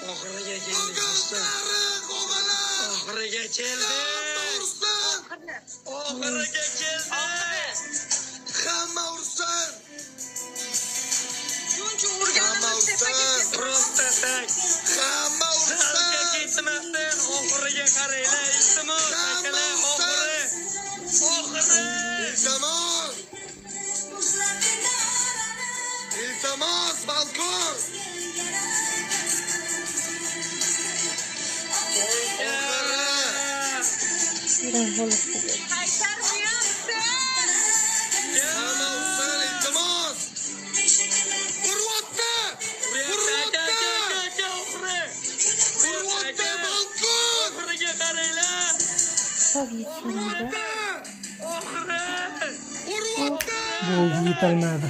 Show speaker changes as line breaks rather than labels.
Oxiriga keldik do'stlar. Oxiriga keldik. Oxiriga keldik.
Hamma ursin.
Shuncha urganimiz tepaga ketdi.
Prosta tak.
Hamma
Zalga
ursin.
ketmasdan oxiriga qaranglar. Iltimos, akalar, oxiri. Oxiri.
Iltimos. Iltimos balkon.
Qaytarmayapti.
Hamma ursin. Iltimos. Uryapti. Uryapti balkon.
Oxiriga qaranglar.
Tabii ki.
Uryapti.
Bu yetolmadi.